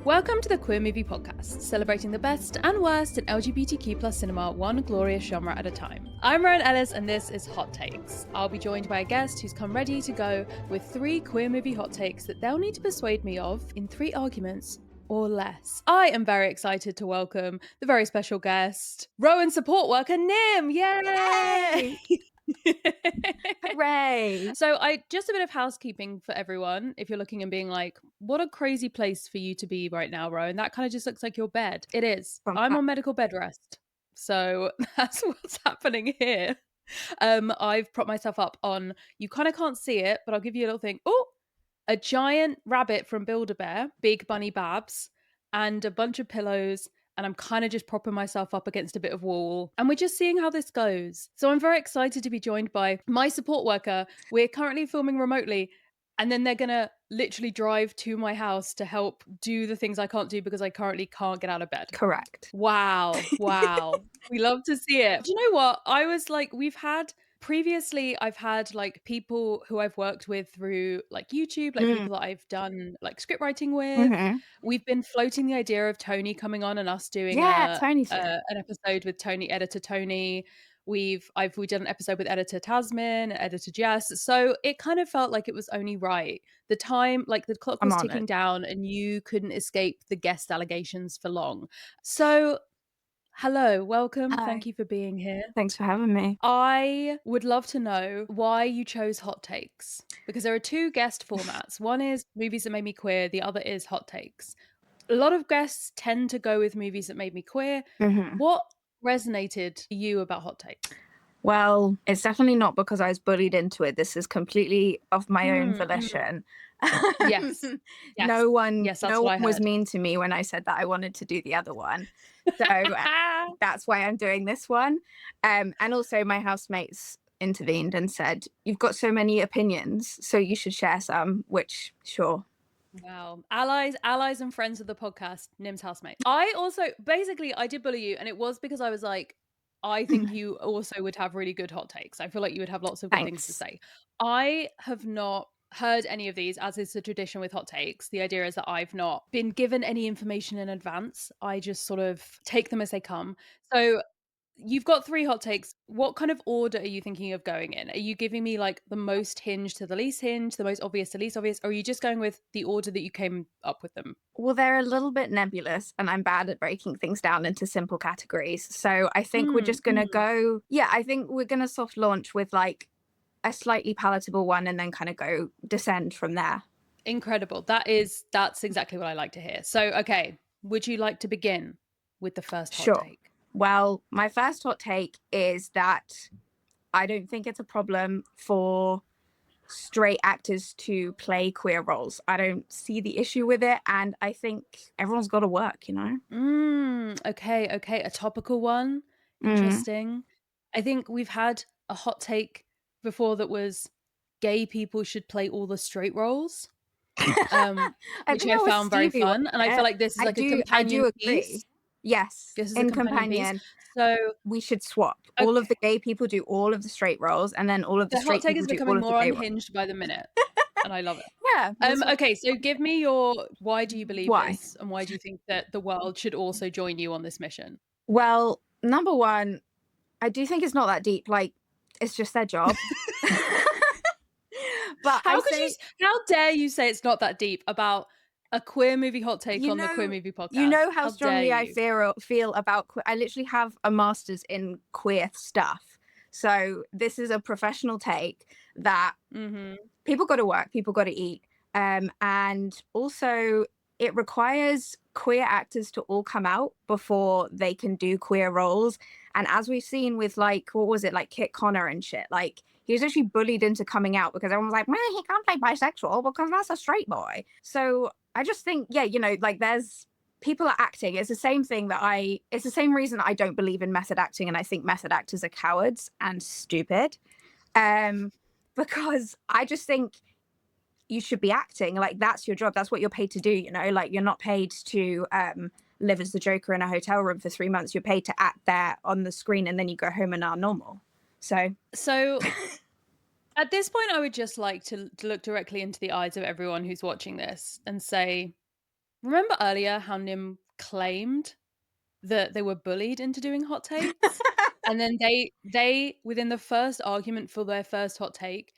Welcome to the Queer Movie Podcast, celebrating the best and worst in LGBTQ plus cinema, one glorious genre at a time. I'm Rowan Ellis, and this is Hot Takes. I'll be joined by a guest who's come ready to go with 3 queer movie hot takes that they'll need to persuade me of in 3 arguments or less. I am very excited to welcome the very special guest, Rowan support worker Nim. Yay! Hooray! So just a bit of housekeeping for everyone. If you're looking and being like, what a crazy place for you to be right now, Rowan. That kind of just looks like your bed. It is. I'm on medical bed rest. So that's what's happening here. I've propped myself up on, you kind of can't see it, but I'll give you a little thing. Oh, a giant rabbit from Build-A-Bear, big bunny Babs, and a bunch of pillows. And I'm kind of just propping myself up against a bit of wall. And we're just seeing how this goes. So I'm very excited to be joined by my support worker. We're currently filming remotely. And then they're going to literally drive to my house to help do the things I can't do because I currently can't get out of bed. Correct. Wow. We love to see it. Do you know what? I was like, previously I've had like people who I've worked with through like YouTube, like people that I've done like script writing with. We've been floating the idea of Toni coming on and us doing Tony's an episode with Toni, editor Toni. We've done an episode with editor Tasman, editor Jazza. So it kind of felt like it was only right. The time, like the clock was ticking down and you couldn't escape the guest allegations for long. So hello, welcome. Hi. Thank you for being here. Thanks for having me. I would love to know why you chose Hot Takes, because there are 2 guest formats. One is movies that made me queer, the other is Hot Takes. A lot of guests tend to go with movies that made me queer. What resonated to you about Hot Takes? Well, it's definitely not because I was bullied into it. This is completely of my own volition. Yes. No one was mean to me when I said that I wanted to do the other one. So that's why I'm doing this one. And also my housemates intervened and said, you've got so many opinions, so you should share some, which sure. Wow. Allies and friends of the podcast, Nim's housemate. I did bully you, and it was because I was like, I think you also would have really good hot takes. I feel like you would have lots of good things to say. I have not heard any of these, as is the tradition with hot takes. The idea is that I've not been given any information in advance. I just sort of take them as they come. So you've got 3 hot takes. What kind of order are you thinking of going in? Are you giving me like the most hinge to the least hinge, the most obvious to least obvious, or are you just going with the order that you came up with them? Well, they're a little bit nebulous, and I'm bad at breaking things down into simple categories. So I think we're just going to go, I think we're going to soft launch with like a slightly palatable one and then kind of descend from there. Incredible. That's exactly what I like to hear. So, okay, would you like to begin with the first hot take? Well, my first hot take is that I don't think it's a problem for straight actors to play queer roles. I don't see the issue with it, and I think everyone's got to work, you know? Okay. A topical one. Interesting. I think we've had a hot take before that was gay people should play all the straight roles. Which I found very fun. And I feel like this is like a companion piece. Yes, this is in companion. So we should swap. Okay. All of the gay people do all of the straight roles, and then all of the straight people do all of the gay roles. The hot take is becoming more unhinged by the minute, and I love it. Yeah. Okay, so give me why do you believe this, and why do you think that the world should also join you on this mission? Well, number one, I do think it's not that deep. Like, it's just their job. But how dare you say it's not that deep about a queer movie hot take on the Queer Movie Podcast? You know how strongly I feel about queer. I literally have a master's in queer stuff. So this is a professional take that people got to work, people got to eat. And also it requires queer actors to all come out before they can do queer roles. And as we've seen with like, what was it, like Kit Connor and shit, like he was actually bullied into coming out because everyone was like, well, he can't play bisexual because that's a straight boy. So I just think, like there's people are acting. It's the same thing it's the same reason I don't believe in method acting. And I think method actors are cowards and stupid. Because I just think you should be acting. Like that's your job. That's what you're paid to do. You know, like you're not paid to live as the Joker in a hotel room for 3 months. You're paid to act there on the screen and then you go home and are normal. So at this point, I would just like to look directly into the eyes of everyone who's watching this and say, remember earlier how Nim claimed that they were bullied into doing hot takes? And then they within the first argument for their first hot take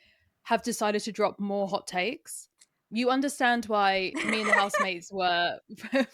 have decided to drop more hot takes. You understand why me and the housemates were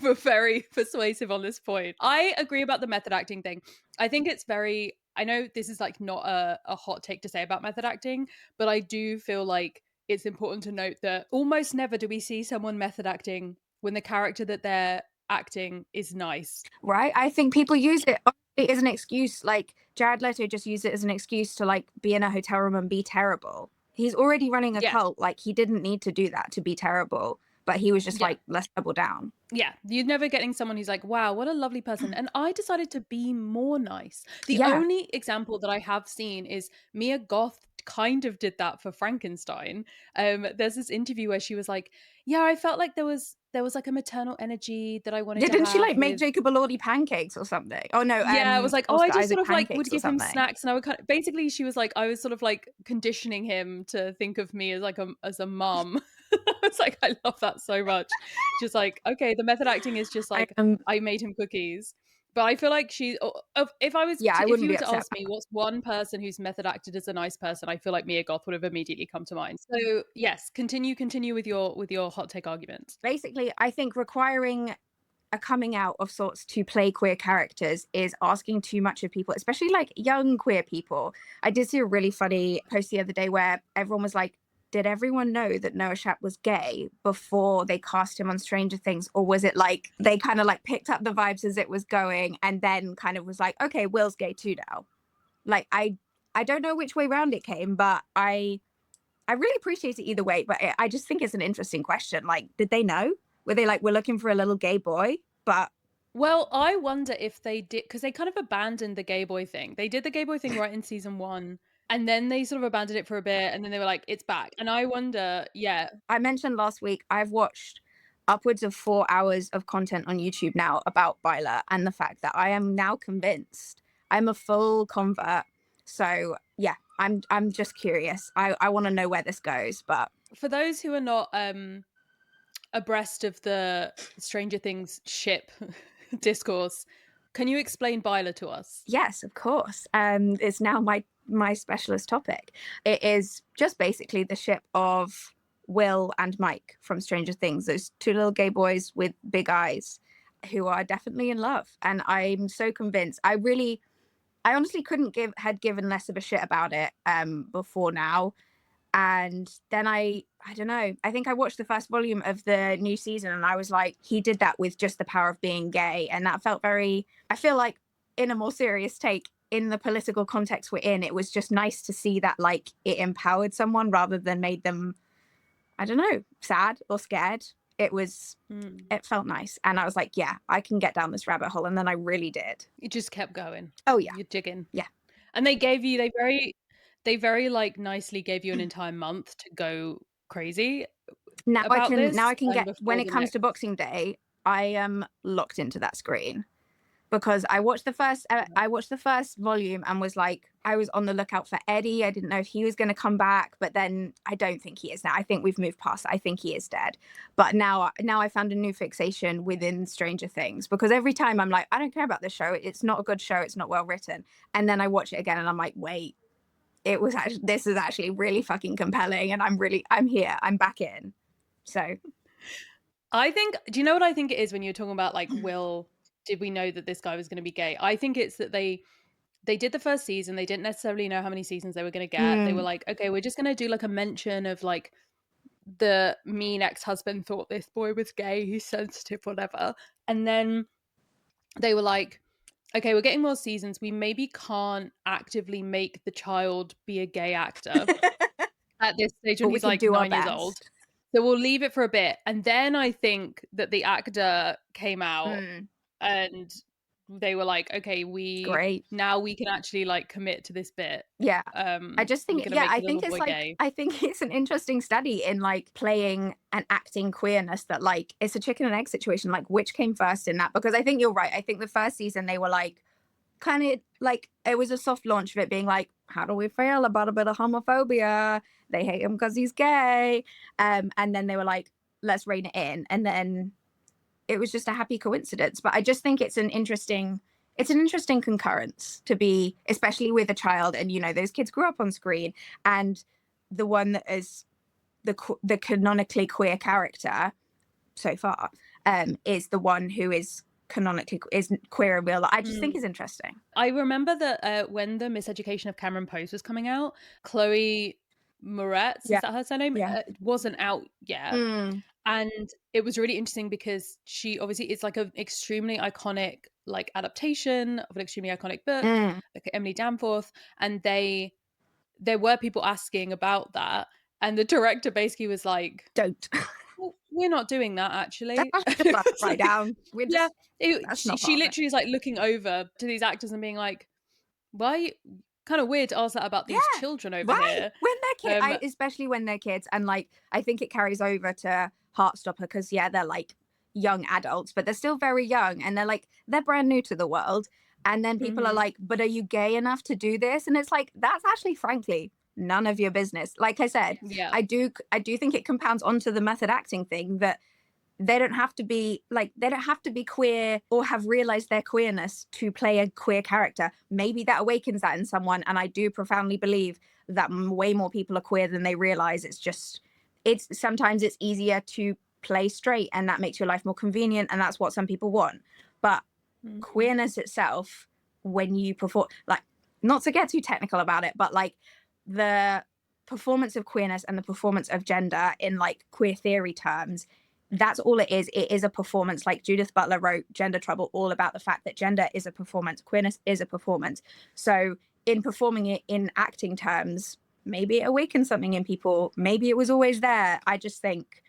very persuasive on this point. I agree about the method acting thing. I think it's very, I know this is like not a hot take to say about method acting, but I do feel like it's important to note that almost never do we see someone method acting when the character that they're acting is nice. Right? I think people use it as an excuse. Like Jared Leto just used it as an excuse to like be in a hotel room and be terrible. He's already running a cult. Like he didn't need to do that to be terrible, but he was just like, let's double down. Yeah, you're never getting someone who's like, wow, what a lovely person. And I decided to be more nice. The only example that I have seen is Mia Goth kind of did that for Frankenstein. There's this interview where she was like, yeah, I felt like there was like a maternal energy that I wanted to have. Didn't she like make Jacob Elordi pancakes or something? Oh no, yeah, it was like, oh, I just sort of like would give him something. snacks, and I would kind of, basically she was like, I was sort of like conditioning him to think of me as like a mum. It's like, I love that so much. Just like, okay, the method acting is just like, I made him cookies. But I feel like if I was, if you were to ask me what's one person who's method acted as a nice person, I feel like Mia Goth would have immediately come to mind. So yes, continue with your hot take argument. Basically, I think requiring a coming out of sorts to play queer characters is asking too much of people, especially like young queer people. I did see a really funny post the other day where everyone was like, did everyone know that Noah Schnapp was gay before they cast him on Stranger Things? Or was it like they kind of like picked up the vibes as it was going and then kind of was like, okay, Will's gay too now? Like, I don't know which way round it came, but I really appreciate it either way. But I just think it's an interesting question. Like, did they know? Were they like, we're looking for a little gay boy? But well, I wonder if they did, because they kind of abandoned the gay boy thing. They did the gay boy thing right in season 1. And then they sort of abandoned it for a bit, and then they were like, it's back. And I wonder, yeah. I mentioned last week, I've watched upwards of 4 hours of content on YouTube now about Byla, and the fact that I am now convinced. I'm a full convert. So yeah, I'm just curious. I want to know where this goes. But for those who are not abreast of the Stranger Things ship discourse, can you explain Byla to us? Yes, of course. It's now my specialist topic. It is just basically the ship of Will and Mike from Stranger Things, those 2 little gay boys with big eyes who are definitely in love. And I'm so convinced. I honestly couldn't had given less of a shit about it before now. And then I don't know, I think I watched the first volume of the new season and I was like, he did that with just the power of being gay. And that felt I feel like in a more serious take, in the political context we're in, it was just nice to see that like it empowered someone rather than made them, I don't know, sad or scared. It felt nice. And I was like, yeah, I can get down this rabbit hole. And then I really did. You just kept going. Oh yeah. You're digging. Yeah. And they very like nicely gave you an entire month to go crazy. Now I can get, when it comes to Boxing Day, I am locked into that screen. Because I watched the first volume and was like, I was on the lookout for Eddie. I didn't know if he was going to come back, but then I don't think he is now. I think we've moved past. I think he is dead. But now I found a new fixation within Stranger Things, because every time I'm like, I don't care about this show. It's not a good show. It's not well written. And then I watch it again and I'm like, wait, this is actually really fucking compelling. And I'm here. I'm back in. So I think, do you know what I think it is when you're talking about like Will? Did we know that this guy was going to be gay? I think it's that they did the first season. They didn't necessarily know how many seasons they were going to get. They were like, okay, we're just going to do like a mention of like the mean ex-husband thought this boy was gay, he's sensitive, whatever. And then they were like, okay, we're getting more seasons. We maybe can't actively make the child be a gay actor at this stage when he's like 9 years old. So we'll leave it for a bit. And then I think that the actor came out and they were like, okay, now we can actually like commit to this bit. Yeah. I just think, I think it's like, gay. I think it's an interesting study in like playing and acting queerness, that like, it's a chicken and egg situation, like which came first in that? Because I think you're right. I think the first season they were like, kind of like, it was a soft launch of it being like, how do we feel about a bit of homophobia? They hate him because he's gay. And then they were like, let's rein it in. And then it was just a happy coincidence. But I just think it's an interesting concurrence to be, especially with a child, and those kids grew up on screen, and the one that is the canonically queer character so far is the one who is canonically is queer in real life. I just think is interesting. I remember that when the Miseducation of Cameron Post was coming out, Chloe Moretz, is that her surname? Wasn't out yet. And it was really interesting because she obviously it's like an extremely iconic like adaptation of an extremely iconic book, like Emily Danforth, and there were people asking about that, and the director basically was like, "Don't." Well, we're not doing that actually. Just right down. She literally is like looking over to these actors and being like, "Why?" Kind of weird to ask that about these children over here when they're kids, especially when they're kids, and like I think it carries over to Heartstopper because they're like young adults, but they're still very young, and they're brand new to the world, and then people are like, "But are you gay enough to do this?" And it's like that's actually, frankly, none of your business. Like I said, I do think it compounds onto the method acting thing that they don't have to be queer or have realized their queerness to play a queer character. Maybe that awakens that in someone, and I do profoundly believe that way more people are queer than they realize. Sometimes it's easier to play straight, and that makes your life more convenient, and that's what some people want. But queerness itself, when you perform, like, not to get too technical about it, but like the performance of queerness and the performance of gender in like queer theory terms, that's all it is. It is a performance. Like Judith Butler wrote Gender Trouble all about the fact that gender is a performance, queerness is a performance. So in performing it in acting terms, maybe it awakens something in people. Maybe it was always there. I just think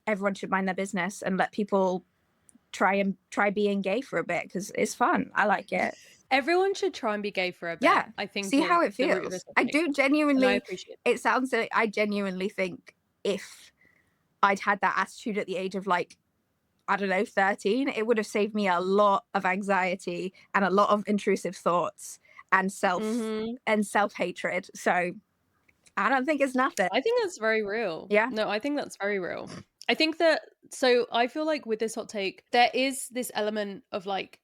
everyone should mind their business and let people try being gay for a bit, because it's fun. I like it. Everyone should try and be gay for a bit. Yeah, I think see how it feels. I do genuinely. I appreciate it. Sounds silly. I genuinely think if I'd had that attitude at the age of like, I don't know, 13, it would have saved me a lot of anxiety and a lot of intrusive thoughts and self-hatred. So I don't think it's nothing. I think that's very real. Yeah. No, I think that's very real. I think that, so I feel like with this hot take, there is this element of like,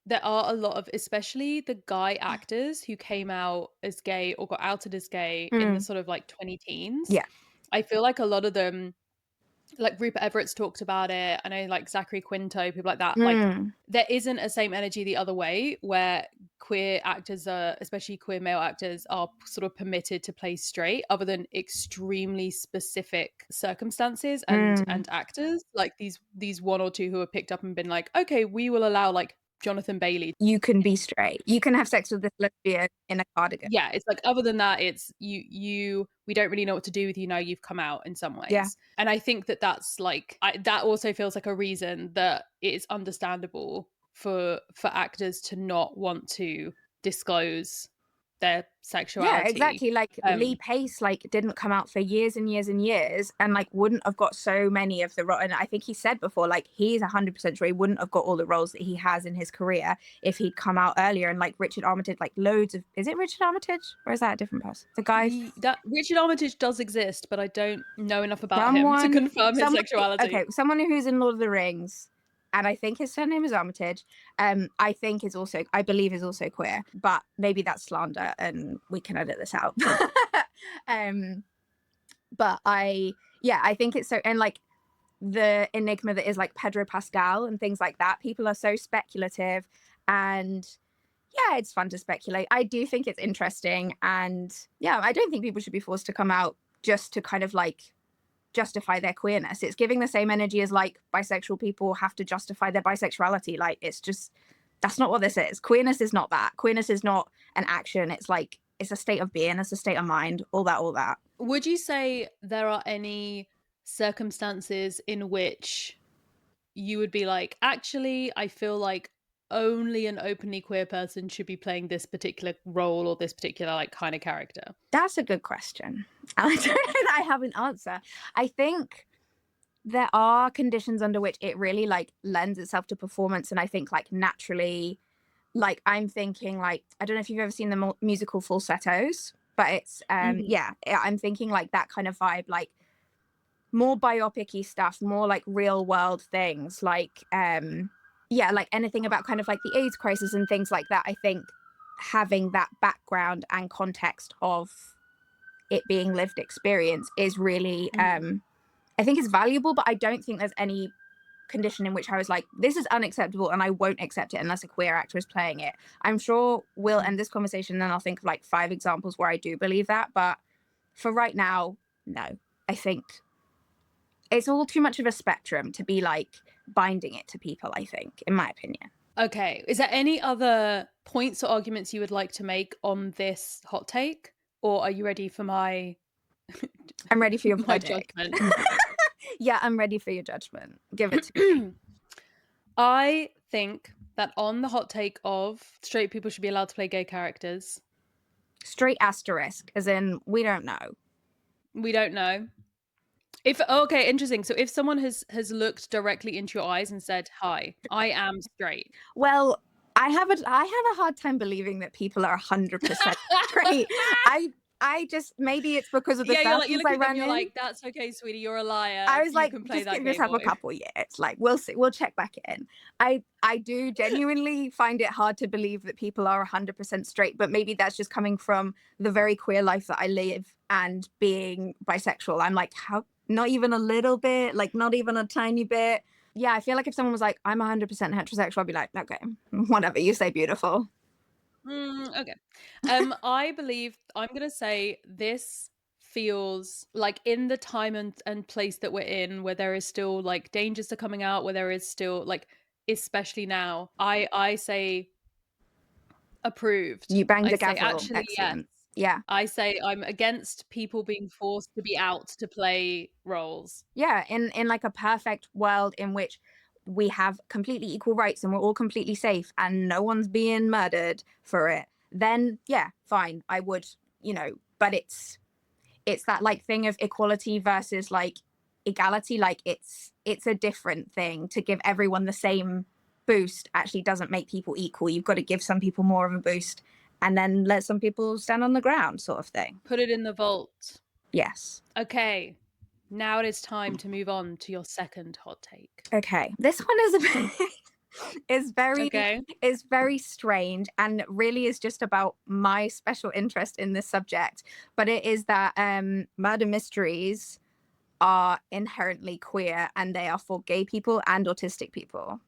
there are a lot of, especially the guy actors who came out as gay or got outed as gay in the sort of like 20 teens. Yeah. I feel like a lot of them, like Rupert Everett's talked about it. I know like Zachary Quinto, people like that. Like there isn't a same energy the other way where queer actors are, especially queer male actors, are sort of permitted to play straight other than extremely specific circumstances and actors. Like these one or two who are picked up and been like, okay, we will allow like Jonathan Bailey. You can be straight. You can have sex with this lesbian in a cardigan. Yeah, it's like other than that, it's we don't really know what to do with you now. You've come out in some ways. Yeah. And I think that that's like that also feels like a reason that it is understandable for actors to not want to disclose their sexuality. Yeah, exactly. Like Lee Pace like didn't come out for years and years and years, and like wouldn't have got so many of the roles. And I think he said before, like he's 100% sure he wouldn't have got all the roles that he has in his career if he'd come out earlier. And like Richard Armitage, like loads of, is it Richard Armitage or is that a different person? The guy that Richard Armitage does exist, but I don't know enough about him to confirm his sexuality. Okay, someone who's in Lord of the Rings, and I think his surname is Armitage, I believe is also queer, but maybe that's slander and we can edit this out. But I think it's so, and like the enigma that is like Pedro Pascal and things like that, people are so speculative, and yeah, it's fun to speculate. I do think it's interesting, and yeah, I don't think people should be forced to come out just to kind of like justify their queerness. It's giving the same energy as like bisexual people have to justify their bisexuality. Like it's just, that's not what this is. Queerness is not that. Queerness is not an action. It's like, it's a state of being, it's a state of mind, all that. Would you say there are any circumstances in which you would be like, actually, I feel like only an openly queer person should be playing this particular role or this particular like kind of character? That's a good question. I don't know that I have an answer. I think there are conditions under which it really like lends itself to performance, and I think like naturally, like I'm thinking like, I don't know if you've ever seen the musical Falsettos, but it's I'm thinking like that kind of vibe, like more biopic-y stuff, more like real world things, like like anything about kind of like the AIDS crisis and things like that. I think having that background and context of it being lived experience is really I think is valuable, but I don't think there's any condition in which I was like, this is unacceptable and I won't accept it unless a queer actor is playing it. I'm sure we'll end this conversation and then I'll think of like 5 examples where I do believe that, but for right now, no. I think it's all too much of a spectrum to be like binding it to people, I think, in my opinion. Okay. Is there any other points or arguments you would like to make on this hot take? Or are you ready for my I'm ready for your my judgment? Yeah, I'm ready for your judgment. Give it to me. I think that on the hot take of straight people should be allowed to play gay characters. Straight asterisk, as in we don't know. We don't know. Okay, interesting. So if someone has looked directly into your eyes and said, "Hi, I am straight." Well, I have a hard time believing that people are 100% straight. I just, maybe it's because of the circles I ran in. You're like, that's okay, sweetie, you're a liar. I was like, you can play just that give yourself a couple years. Like, we'll see. We'll check back in. I do genuinely find it hard to believe that people are 100% straight, but maybe that's just coming from the very queer life that I live and being bisexual. I'm like, how? Not even a little bit? Like, not even a tiny bit? Yeah, I feel like if someone was like, I'm 100% heterosexual, I'd be like, okay, whatever, you say beautiful. Okay. I believe I'm going to say this feels like in the time and place that we're in, where there is still like dangers to coming out, where there is still like, especially now, I say approved. You banged the say gavel. actually Excellent. yes. Yeah. I say I'm against people being forced to be out to play roles. Yeah, in like a perfect world in which we have completely equal rights and we're all completely safe and no one's being murdered for it, then yeah, fine, I would, but it's that like thing of equality versus like equality. Like it's a different thing. To give everyone the same boost actually doesn't make people equal. You've got to give some people more of a boost and then let some people stand on the ground, sort of thing. Put it in the vault. Yes. Okay. Now it is time to move on to your second hot take. Okay. This one is very strange and really is just about my special interest in this subject. But it is that murder mysteries are inherently queer and they are for gay people and autistic people.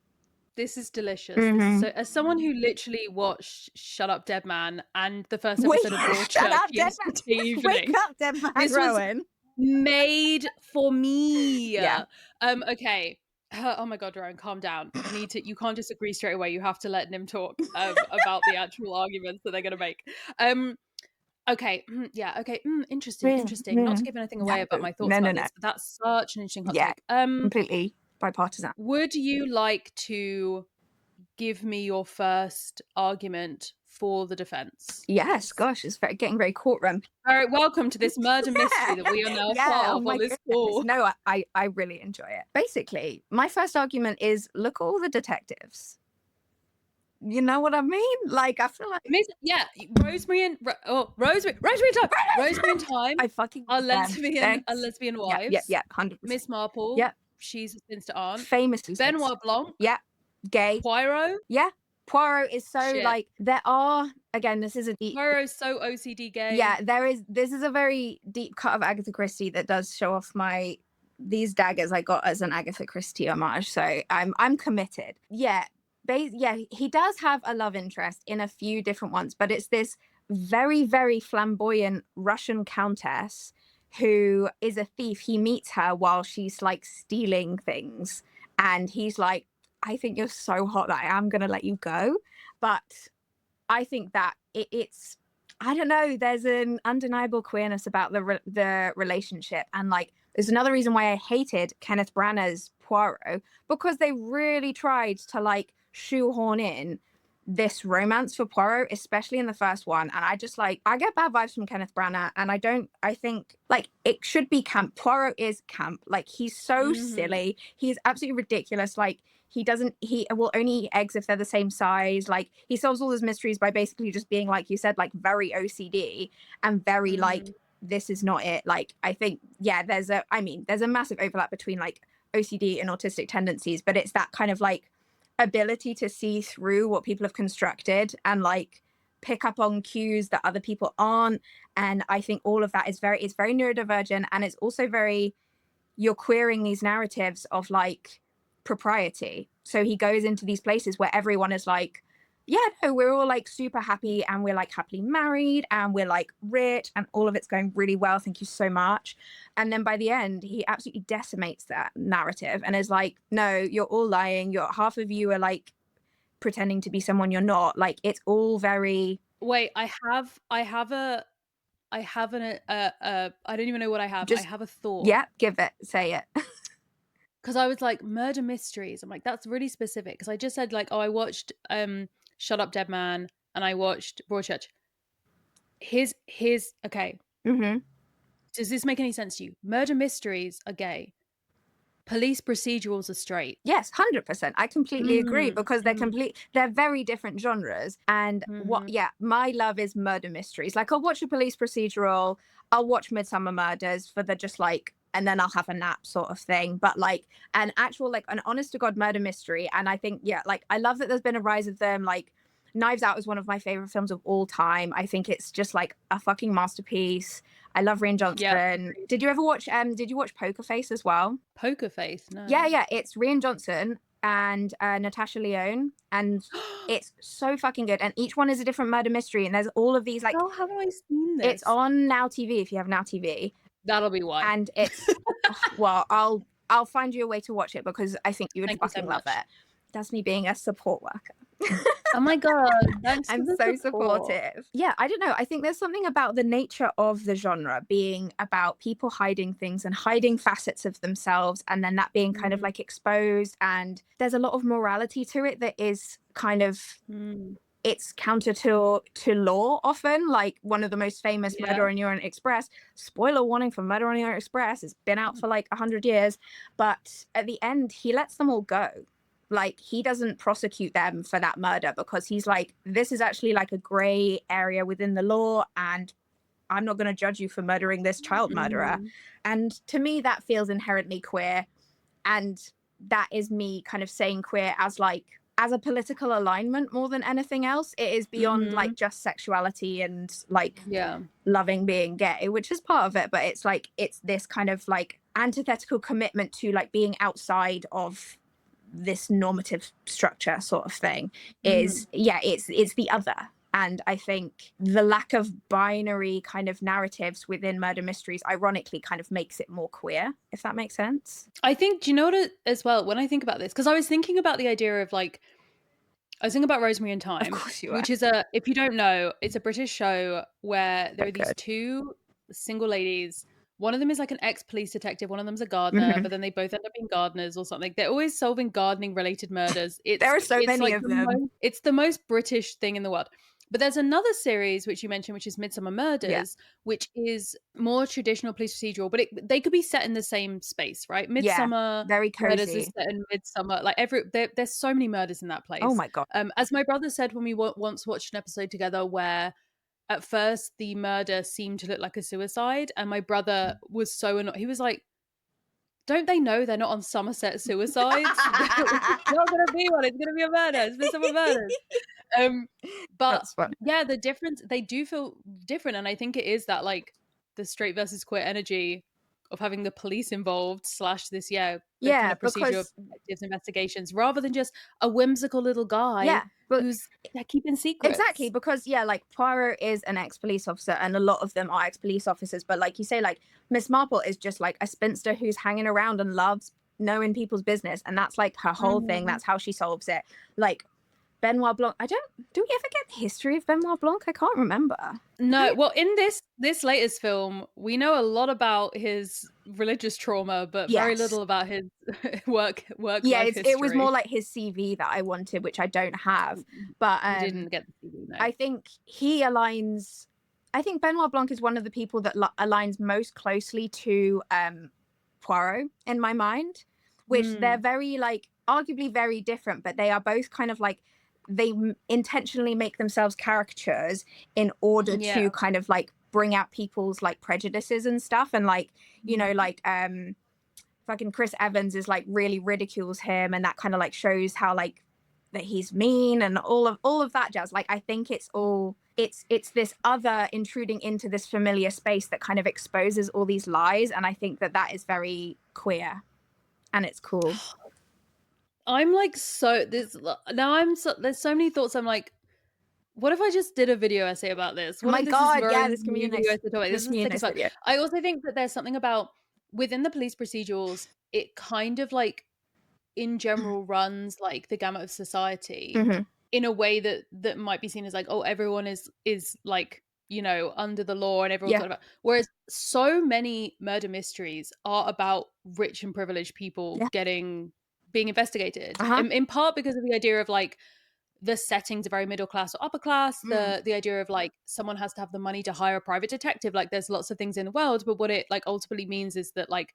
This is delicious. So, as someone who literally watched Shut Up Dead Man and the first episode of Broadchurch yesterday evening, Wake Up Dead Man, this Rowan. was made for me. Yeah. Okay. Oh my God, Rowan, calm down. You can't disagree straight away. You have to let Nim talk about the actual arguments that they're going to make. Okay. Yeah. Okay. Interesting. Not to give anything away about my thoughts about this, but that's such an interesting hot take. Completely bipartisan. Would you like to give me your first argument for the defense? Yes. Gosh, it's getting very courtroom. All right. Welcome to this murder mystery that we are now part of on this call. No, I really enjoy it. Basically, my first argument is look at all the detectives. You know what I mean? Like, I feel like Rosemary and Time. I fucking are lesbian wives. Yeah, 100%. Miss Marple. Yeah, she's a spinster aunt. Famously. Benoit Blanc. Yeah, gay. Poirot. Yeah, Poirot is so like there are again. This is a deep. Poirot's so OCD gay. Yeah, this is a very deep cut of Agatha Christie that does show off these daggers I got as an Agatha Christie homage. So I'm committed. Yeah. He does have a love interest in a few different ones, but it's this very, very flamboyant Russian countess who is a thief. He meets her while she's like stealing things, and he's like, I think you're so hot that I am going to let you go. But I think that it's, I don't know, there's an undeniable queerness about the relationship. And like, there's another reason why I hated Kenneth Branagh's Poirot, because they really tried to like shoehorn in this romance for Poirot, especially in the first one. And I just like, I get bad vibes from Kenneth Branagh, and I think like it should be camp. Poirot is camp. Like he's so silly. He's absolutely ridiculous. Like he will only eat eggs if they're the same size. Like he solves all his mysteries by basically just being, like you said, like very OCD and very like this is not it. Like, I think, yeah, there's a massive overlap between like OCD and autistic tendencies, but it's that kind of like ability to see through what people have constructed and like pick up on cues that other people aren't. And I think all of that is it's very neurodivergent, and it's also very, you're queering these narratives of like propriety. So he goes into these places where everyone is like, yeah, no, we're all like super happy and we're like happily married and we're like rich and all of it's going really well. Thank you so much. And then by the end, he absolutely decimates that narrative and is like, no, you're all lying. Half of you are like pretending to be someone you're not. Like, it's all very. Wait, I don't even know what I have. I have a thought. Yeah, give it, say it. Because I was like, murder mysteries. I'm like, that's really specific. Because I just said like, oh, I watched Shut Up Dead Man and I watched Broadchurch. Here's okay. Mm-hmm. Does this make any sense to you? Murder mysteries are gay. Police procedurals are straight. Yes, 100%. I completely agree, because they're very different genres. And my love is murder mysteries. Like, I'll watch a police procedural, I'll watch Midsummer Murders for the just like, and then I'll have a nap sort of thing. But like an actual, like an honest to God murder mystery. And I think, like, I love that there's been a rise of them. Like, Knives Out is one of my favorite films of all time. I think it's just like a fucking masterpiece. I love Rian Johnson. Yep. Did you watch Poker Face as well? Poker Face? No. Yeah. It's Rian Johnson and Natasha Lyonne, and it's so fucking good. And each one is a different murder mystery. And there's all of these like. Oh, have I seen this? It's on Now TV if you have Now TV. That'll be why. And it's well, I'll find you a way to watch it, because I think you would fucking love it. That's me being a support worker. Oh my God. I'm so supportive. Yeah, I don't know. I think there's something about the nature of the genre being about people hiding things and hiding facets of themselves, and then that being kind of like exposed. And there's a lot of morality to it that is kind of, it's counter to law often. Like, one of the most famous Murder on the Orient Express, spoiler warning for Murder on the Orient Express, it's been out for like 100 years. But at the end, he lets them all go. Like, he doesn't prosecute them for that murder, because he's like, this is actually like a gray area within the law, and I'm not going to judge you for murdering this child murderer. And to me, that feels inherently queer. And that is me kind of saying queer as like, as a political alignment more than anything else. It is beyond like just sexuality and like loving being gay, which is part of it. But it's like, it's this kind of like antithetical commitment to like being outside of this normative structure sort of thing. Is it's the other. And I think the lack of binary kind of narratives within murder mysteries ironically kind of makes it more queer, if that makes sense. I think, do you know what as well, when I think about this, because I was thinking about the idea of like, I was thinking about Rosemary and Thyme, which is if you don't know, it's a British show where there are these two single ladies. One of them is like an ex-police detective. One of them's a gardener, but then they both end up being gardeners or something. They're always solving gardening-related murders. There are so many of them. It's the most British thing in the world. But there's another series which you mentioned, which is Midsummer Murders, which is more traditional police procedural, but they could be set in the same space, right? Midsummer very cozy. Murders is set in Midsummer. Like there's so many murders in that place. Oh my God. As my brother said when we once watched an episode together where at first the murder seemed to look like a suicide, and my brother was so annoyed. He was like, don't they know they're not on Somerset Suicides? It's not going to be one. It's going to be a murder. It's Midsummer Murders. But yeah, the difference, they do feel different. And I think it is that like the straight versus queer energy of having the police involved / this, kind of procedure of detectives investigations, rather than just a whimsical little guy who's keeping secrets. Exactly, because like Poirot is an ex-police officer, and a lot of them are ex-police officers. But like you say, like Miss Marple is just like a spinster who's hanging around and loves knowing people's business, and that's like her whole thing. That's how she solves it. Like Benoit Blanc, do we ever get the history of Benoit Blanc? I can't remember. No, well, in this latest film, we know a lot about his religious trauma, but very little about his work Yeah, life it was more like his CV that I wanted, which I don't have. But I didn't get the CV. No. I think Benoit Blanc is one of the people that aligns most closely to Poirot in my mind, which they're very like arguably very different, but they are both kind of like, they intentionally make themselves caricatures in order to kind of like bring out people's like prejudices and stuff. And like, you know, like fucking Chris Evans is like really ridicules him, and that kind of like shows how like that he's mean and all of that jazz. Like I think it's all it's this other intruding into this familiar space that kind of exposes all these lies, and I think that that is very queer and it's cool. I'm like, so this now I'm so there's so many thoughts. I'm like, what if I just did a video essay about this? What My if this God, is very yeah, this can be video essay topic? This is sick as fuck. video. I also think that there's something about within the police procedurals, it kind of like in general runs like the gamut of society in a way that might be seen as like, oh, everyone is like, you know, under the law and everyone's got about. Whereas so many murder mysteries are about rich and privileged people being investigated, in part because of the idea of like the settings are very middle class or upper class, the idea of like someone has to have the money to hire a private detective. Like there's lots of things in the world, but what it like ultimately means is that like,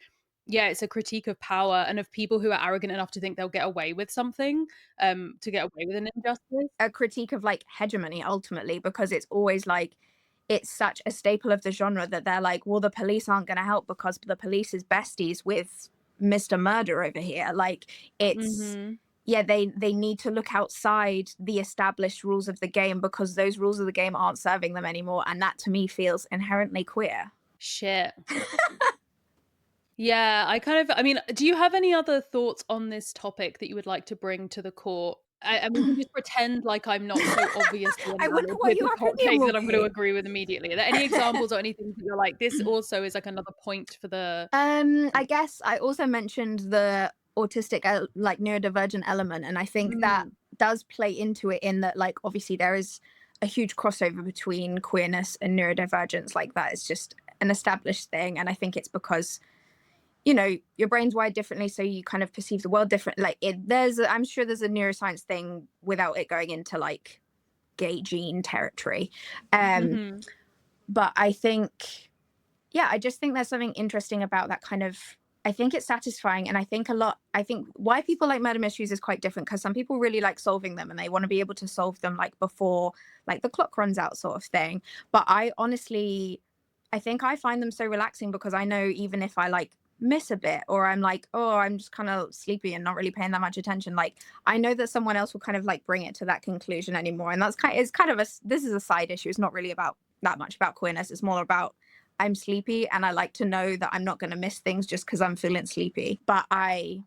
yeah, it's a critique of power and of people who are arrogant enough to think they'll get away with something, to get away with an injustice. A critique of like hegemony ultimately, because it's always like it's such a staple of the genre that they're like, well, the police aren't going to help because the police is besties with Mr. Murder over here. Like it's yeah, they need to look outside the established rules of the game because those rules of the game aren't serving them anymore, and that to me feels inherently queer. Shit. Yeah, I mean, do you have any other thoughts on this topic that you would like to bring to the court? I mean, just pretend like I'm not so obviously I wonder what your opinion that I'm going to agree with immediately. Are there any examples or anything that you're like, this also is like another point for the... I guess I also mentioned the autistic, like neurodivergent element, and I think that does play into it in that, like, obviously there is a huge crossover between queerness and neurodivergence. Like that is just an established thing, and I think it's because, you know, your brain's wired differently, so you kind of perceive the world different. Like I'm sure there's a neuroscience thing without it going into like gay gene territory. But I think, yeah, I just think there's something interesting about that kind of, I think it's satisfying. And I think why people like murder mysteries is quite different, because some people really like solving them and they want to be able to solve them like before like the clock runs out sort of thing. But I honestly, I think I find them so relaxing because I know even if I like miss a bit or I'm like, oh, I'm just kind of sleepy and not really paying that much attention, like I know that someone else will kind of like bring it to that conclusion anymore. And that's it's kind of this is a side issue. It's not really about that much about queerness. It's more about I'm sleepy and I like to know that I'm not going to miss things just because I'm feeling sleepy. But I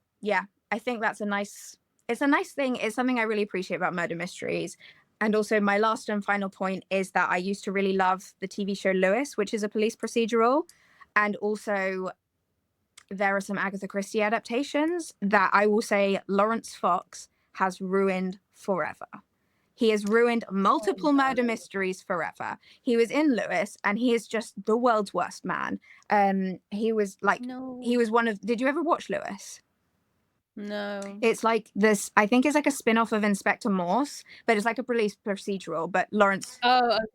think that's a nice thing. It's something I really appreciate about murder mysteries. And also my last and final point is that I used to really love the TV show Lewis, which is a police procedural. And also there are some Agatha Christie adaptations that I will say Lawrence Fox has ruined forever. He has ruined multiple murder mysteries forever. He was in Lewis and he is just the world's worst man. He was like, he was one of, did you ever watch Lewis? No. It's like this, I think it's like a spin-off of Inspector Morse, but it's like a police procedural. But Lawrence,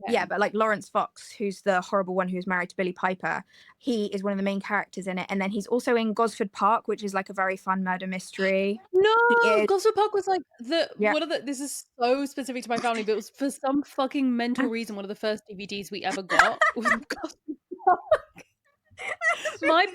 yeah, but like Lawrence Fox, who's the horrible one who's married to Billie Piper, he is one of the main characters in it. And then he's also in Gosford Park, which is like a very fun murder mystery. No, Gosford Park was like this is so specific to my family, but it was for some fucking mental reason one of the first DVDs we ever got was Gosford Park. My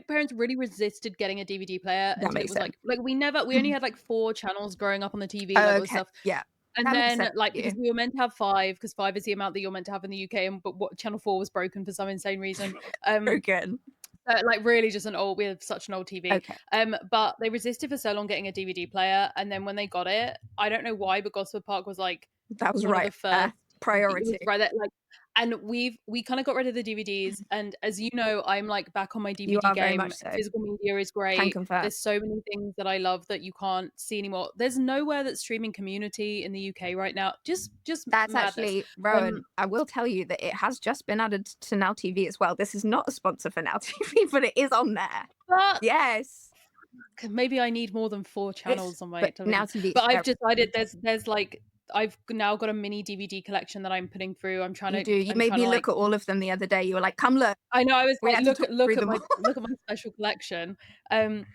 parents really resisted getting a DVD player until it was like we only had like 4 channels growing up on the TV, like all this stuff. Yeah. And then like because we were meant to have 5, because 5 is the amount that you're meant to have in the UK, and but what channel 4 was broken for some insane reason. Broken. Like really just we have such an old TV. Okay. But they resisted for so long getting a DVD player, and then when they got it, I don't know why, but Gosford Park was like that was right. The first priority. Right there, like, and we kind of got rid of the DVDs, and as you know, I'm like back on my DVD game. So. Physical media is great. There's so many things that I love that you can't see anymore. There's nowhere that's streaming Community in the UK right now. Just that's madness. Actually, Rowan, I will tell you that it has just been added to Now TV as well. This is not a sponsor for Now TV, but it is on there. But yes, maybe I need more than 4 channels on my Now TV. But I've decided there's like, I've now got a mini DVD collection that I'm putting through. I'm trying to. You made me look at all of them the other day. You were like, "Come look." I know. I was like, look at my special collection. And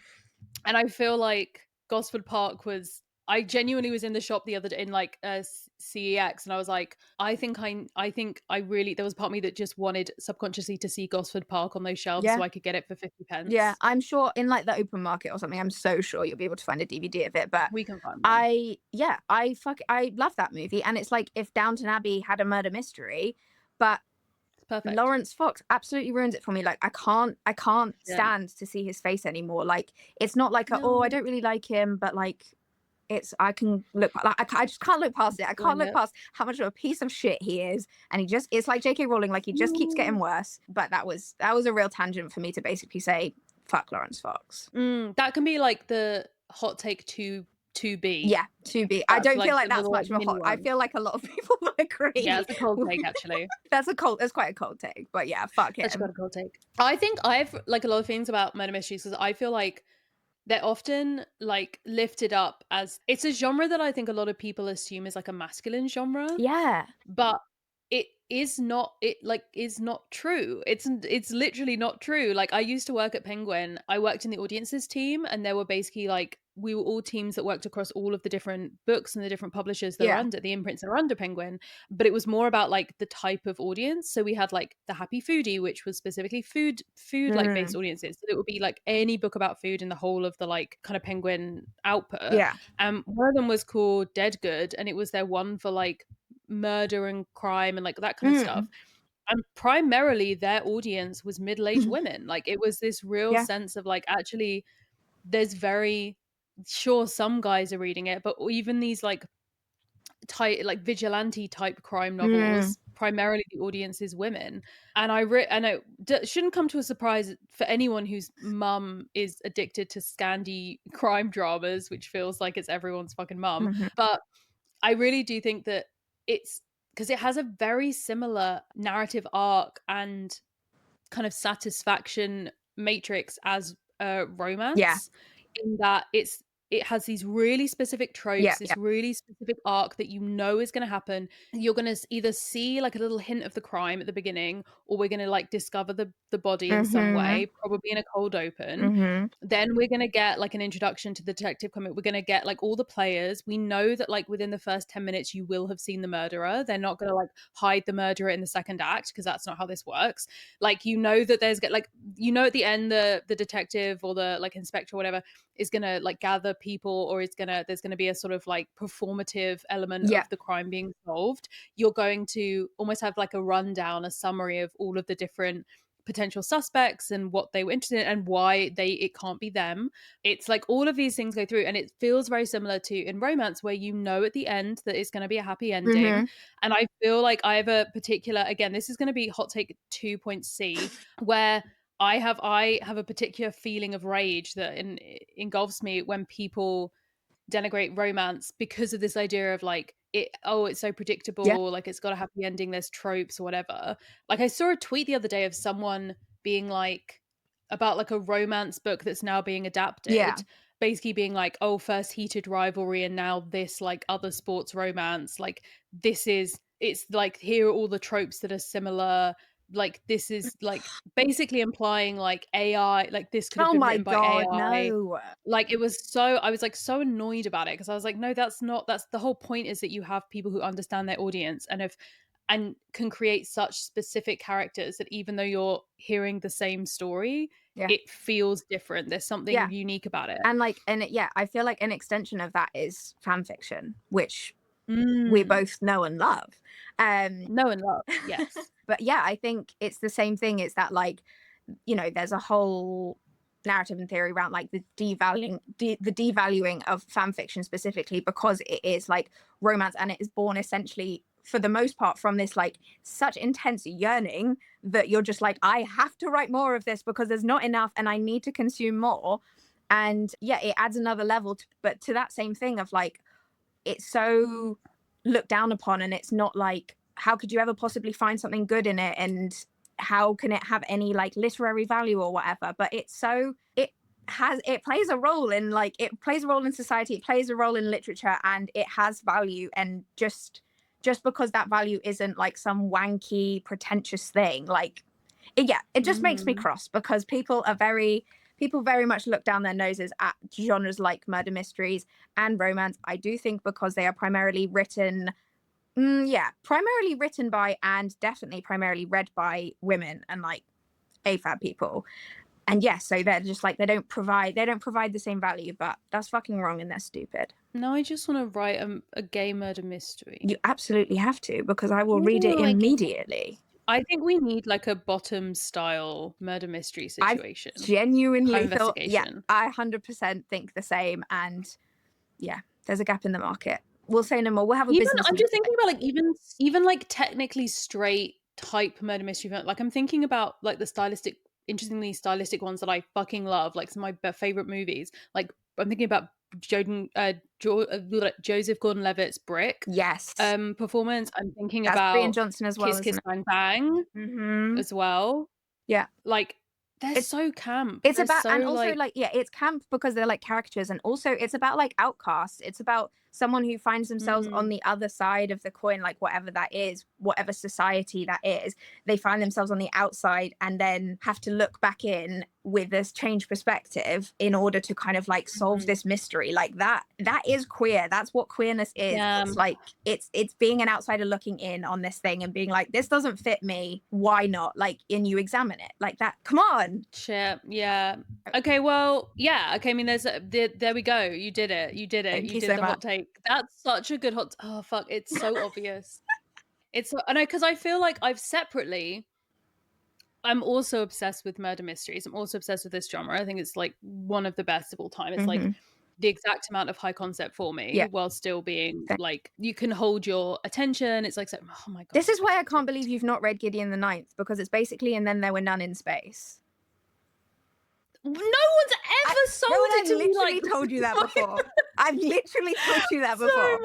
I feel like Gosford Park was. I genuinely was in the shop the other day in like CEX, and I was like, I think I really, there was part of me that just wanted subconsciously to see Gosford Park on those shelves so I could get it for 50 pence. Yeah, I'm sure in like the open market or something, I'm so sure you'll be able to find a DVD of it. But We can find one. I love that movie. And it's like if Downton Abbey had a murder mystery, but Perfect. Lawrence Fox absolutely ruins it for me. Like I can't stand to see his face anymore. Like it's not like I don't really like him, but like I can look like I just can't look past it. I can't look past how much of a piece of shit he is. And it's like JK Rowling, like he just keeps getting worse. But that was a real tangent for me to basically say fuck Lawrence Fox. That can be like the hot take to be. Yeah, to be. I don't feel like that's little, much of a hot. I feel like a lot of people will agree. Yeah, it's a cold take actually. That's quite a cold take. But yeah, fuck him. That's quite a cold take. I think I have like a lot of things about murder mysteries because I feel like they're often like lifted up as, it's a genre that I think a lot of people assume is like a masculine genre. Yeah. But it is not, is not true. It's literally not true. Like I used to work at Penguin. I worked in the audiences team, and there were basically like, we were all teams that worked across all of the different books and the different publishers that are under the imprints that are under Penguin. But it was more about like the type of audience. So we had like the Happy Foodie, which was specifically food like based audiences. So it would be like any book about food in the whole of the like kind of Penguin output. Yeah. One of them was called Dead Good, and it was their one for like murder and crime and like that kind of stuff. And primarily their audience was middle-aged women. Like it was this real sense of like, actually there's very sure some guys are reading it, but even these like tight like vigilante type crime novels, primarily the audience is women. And I know it shouldn't come to a surprise for anyone whose mum is addicted to Scandi crime dramas, which feels like it's everyone's fucking mum. But I really do think that it's because it has a very similar narrative arc and kind of satisfaction matrix as romance, in that it has these really specific tropes, this really specific arc that you know is going to happen. You're going to either see like a little hint of the crime at the beginning, or we're going to like discover the body in some way, probably in a cold open. Then we're going to get like an introduction to the detective coming. We're going to get like all the players. We know that like within the first 10 minutes you will have seen the murderer. They're not going to like hide the murderer in the second act, because that's not how this works. Like, you know that there's like, you know, at the end the detective or the like inspector or whatever is gonna like gather people, or there's gonna be a sort of like performative element of the crime being solved. You're going to almost have like a rundown, a summary of all of the different potential suspects and what they were interested in and why it can't be them. It's like all of these things go through, and it feels very similar to in romance, where you know at the end that it's going to be a happy ending. And I feel like I have a particular, again, this is going to be hot take 2.c, where I have a particular feeling of rage that engulfs me when people denigrate romance because of this idea of like it's so predictable, like it's got a happy ending, there's tropes or whatever. Like I saw a tweet the other day of someone being like, about like a romance book that's now being adapted, basically being like, oh, first heated rivalry and now this like other sports romance, like it's like here are all the tropes that are similar. Like this is like basically implying like AI, like this could have been written by AI. No. Like it was so, I was like so annoyed about it, because I was like, no, that's the whole point, is that you have people who understand their audience and can create such specific characters that even though you're hearing the same story, it feels different. There's something unique about it. And I feel like an extension of that is fan fiction, which we both know and love. Yes. But yeah, I think it's the same thing. It's that like, you know, there's a whole narrative and theory around like the devaluing of fan fiction specifically, because it is like romance, and it is born essentially for the most part from this like such intense yearning that you're just like, I have to write more of this because there's not enough and I need to consume more. And it adds another level but to that same thing of like, it's so looked down upon, and it's not like, how could you ever possibly find something good in it, and how can it have any like literary value or whatever? But it plays a role in like, it plays a role in society, it plays a role in literature, and it has value. And just because that value isn't like some wanky pretentious thing, like it just makes me cross, because people are very people very much look down their noses at genres like murder mysteries and romance. I do think because they are primarily written primarily written by and definitely primarily read by women and like AFAB people. And yes, so they're just like they don't provide the same value, but that's fucking wrong and they're stupid. No, I just want to write a gay murder mystery. You absolutely have to, because I will read it immediately. I think we need like a bottom style murder mystery situation. I genuinely thought, I 100% think the same, and yeah, there's a gap in the market. We'll say no more. We'll have a business. I'm just thinking about like even like technically straight type murder mystery. Like I'm thinking about like the interestingly stylistic ones that I fucking love, like some of my favorite movies. Like I'm thinking about Joseph Gordon-Levitt's Brick. Yes. Performance. I'm thinking That's about Brian Johnson as well. Kiss Bang Bang as well. Yeah. Like they're so camp. It's about, and also like, it's camp because they're like caricatures, and also it's about like outcasts. It's about someone who finds themselves on the other side of the coin, like whatever that is, whatever society that is. They find themselves on the outside and then have to look back in with this changed perspective in order to kind of like solve this mystery. Like that is queer. That's what queerness is. It's like it's being an outsider looking in on this thing and being like, this doesn't fit me, why not? Like, and you examine it like that. Come on. Shit. Yeah. Okay, well, yeah. Okay, I mean there we go. You did it. You did the hot take. That's such a good hot oh fuck, it's so obvious. I know, because I feel like I'm also obsessed with murder mysteries. I'm also obsessed with this genre. I think it's like one of the best of all time. It's like the exact amount of high concept for me, while still being like, you can hold your attention. It's like, oh my god. This is why I can't believe you've not read Gideon the Ninth, because it's basically And Then There Were None in Space. No one's ever sold it to me. I've literally told you that before. I've literally told you that before.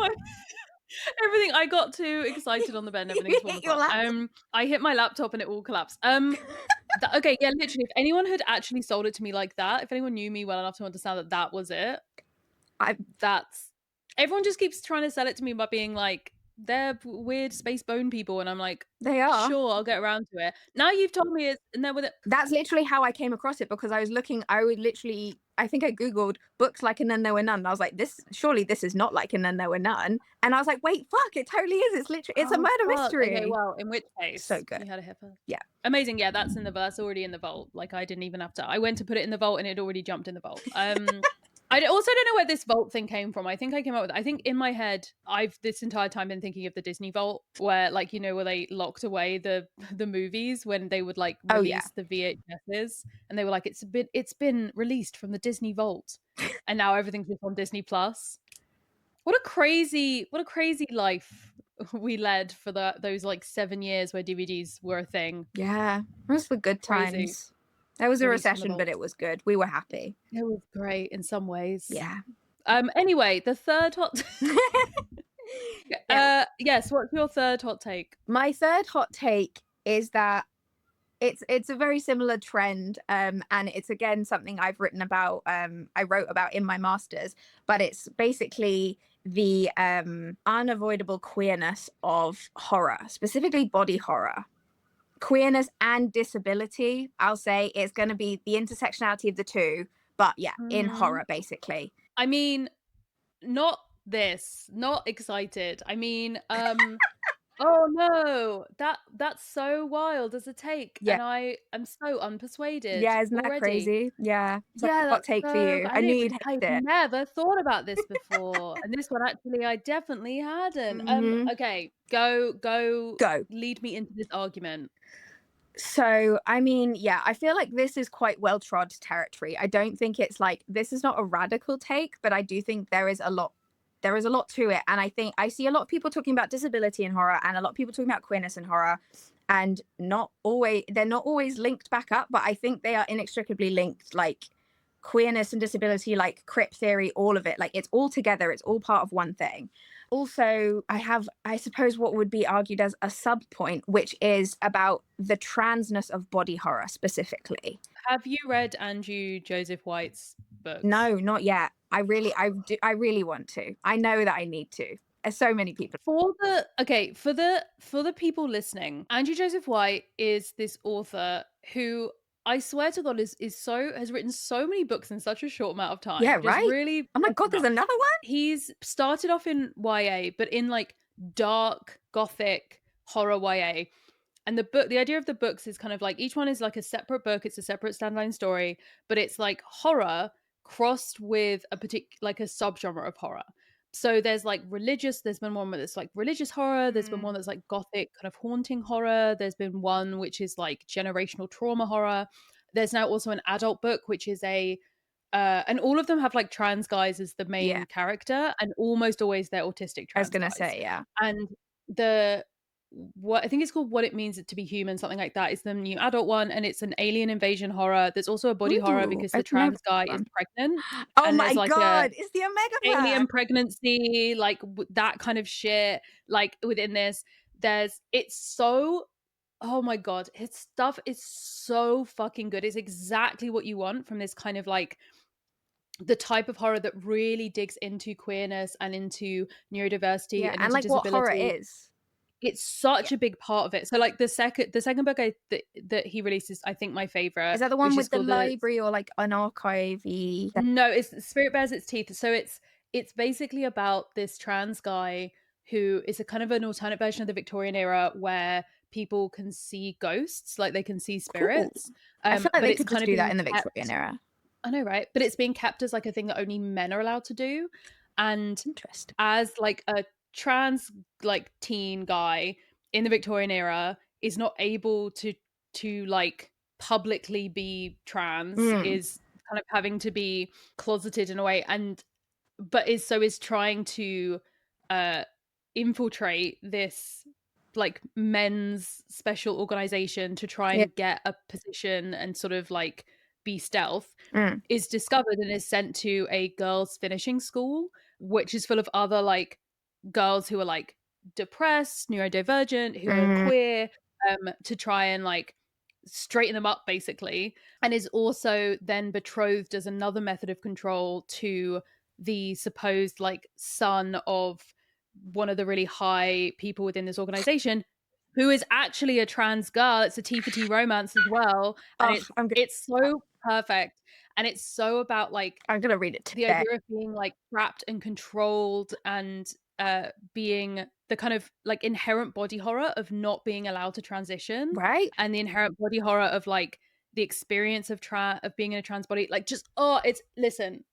Everything, I got too excited on the bed and everything's fallen apart. I hit my laptop and it all collapsed. Okay, yeah, literally, if anyone had actually sold it to me like that, if anyone knew me well enough to understand that that was it, everyone just keeps trying to sell it to me by being like, they're weird space bone people, and I'm like, they are. Sure, I'll get around to it. Now you've told me it's and then with it. That's literally how I came across it, because I think I Googled books like And Then There Were None, and I was like, surely this is not like And Then There Were None. And I was like, wait, fuck, it totally is. It's a murder mystery. Okay, well, in which case, so good. You had a hipper. Yeah. Amazing. Yeah, that's already in the vault. Like, I didn't even have to. I went to put it in the vault and it already jumped in the vault. I also don't know where this vault thing came from. I think I came up with I think in my head, I've this entire time been thinking of the Disney vault, where like, you know, where they locked away the movies when they would like release the VHSs, and they were like, it's been released from the Disney vault, and now everything's just on Disney Plus. What a crazy life we led for those like 7 years where DVDs were a thing. Yeah, it was the good times. Crazy. There was a recession, but it was good. We were happy. It was great in some ways. Yeah. Anyway, the third hot yes, what's your third hot take? My third hot take is that it's a very similar trend, and it's again something I've written about, I wrote about in my master's, but it's basically the unavoidable queerness of horror, specifically body horror. Queerness and disability, I'll say, it's going to be the intersectionality of the two, but yeah, in horror, basically. I mean, not excited. I mean, oh no, that's so wild as a take, and I am so unpersuaded. Yeah, isn't that crazy? Yeah, yeah, hot take for you. I knew you'd hate it. I've never thought about this before, and this one actually I definitely hadn't. Okay, go, lead me into this argument. So, I mean, yeah, I feel like this is quite well-trod territory. I don't think it's like, this is not a radical take, but I do think there is a lot to it. And I think I see a lot of people talking about disability in horror and a lot of people talking about queerness in horror, and they're not always linked back up, but I think they are inextricably linked, like queerness and disability, like crip theory, all of it, like it's all together, it's all part of one thing. Also, I suppose what would be argued as a sub point, which is about the transness of body horror specifically. Have you read Andrew Joseph White's books? No, not yet. I really want to. I know that I need to. There's so many people. For the people listening, Andrew Joseph White is this author who I swear to God, has written so many books in such a short amount of Yeah, time. Just right? really Oh my God, there's another one? He's started off in YA, but in like dark gothic horror YA. And the idea of the books is kind of like each one is like a separate book. It's a separate standalone story, but it's like horror crossed with a like a subgenre of horror. So there's like religious. There's been one that's like religious horror. There's been one that's like gothic kind of haunting horror. There's been one which is like generational trauma horror. There's now also an adult book which is and all of them have like trans guys as the main character, and almost always they're autistic trans I was gonna guys. say, yeah. And what I think it's called What It Means to Be Human, something like that, is the new adult one, and it's an alien invasion horror. There's also a body horror because the trans guy is pregnant. Oh And my there's like God, it's the Omega alien pregnancy, like that kind of shit, like within this. It's so, oh my God, his stuff is so fucking good. It's exactly what you want from this kind of like the type of horror that really digs into queerness and into neurodiversity and and into like what horror disability. is. It's such a big part of it. So like the second book that he released is I think my favorite. Is that the one with the library or like an archive? No, it's Spirit Bears Its Teeth. So it's basically about this trans guy who is a kind of an alternate version of the Victorian era where people can see ghosts, like they can see spirits. I feel like they could kind just of do that in the Victorian era. I know, right? But it's being kept as like a thing that only men are allowed to do. And as like a trans like teen guy in the Victorian era is not able to like publicly be trans, is kind of having to be closeted in a way, and but is trying to infiltrate this like men's special organization to try and get a position and sort of like be stealth, is discovered and is sent to a girls' finishing school, which is full of other like girls who are like depressed, neurodivergent, who are queer, to try and like straighten them up basically, and is also then betrothed as another method of control to the supposed like son of one of the really high people within this organization, who is actually a trans girl. It's a T for T romance as well, and it's so perfect, and it's so about like I'm gonna read it today. The idea of being like trapped and controlled, and being the kind of like inherent body horror of not being allowed to transition, right? And the inherent body horror of like the experience of being in a trans body, like just listen,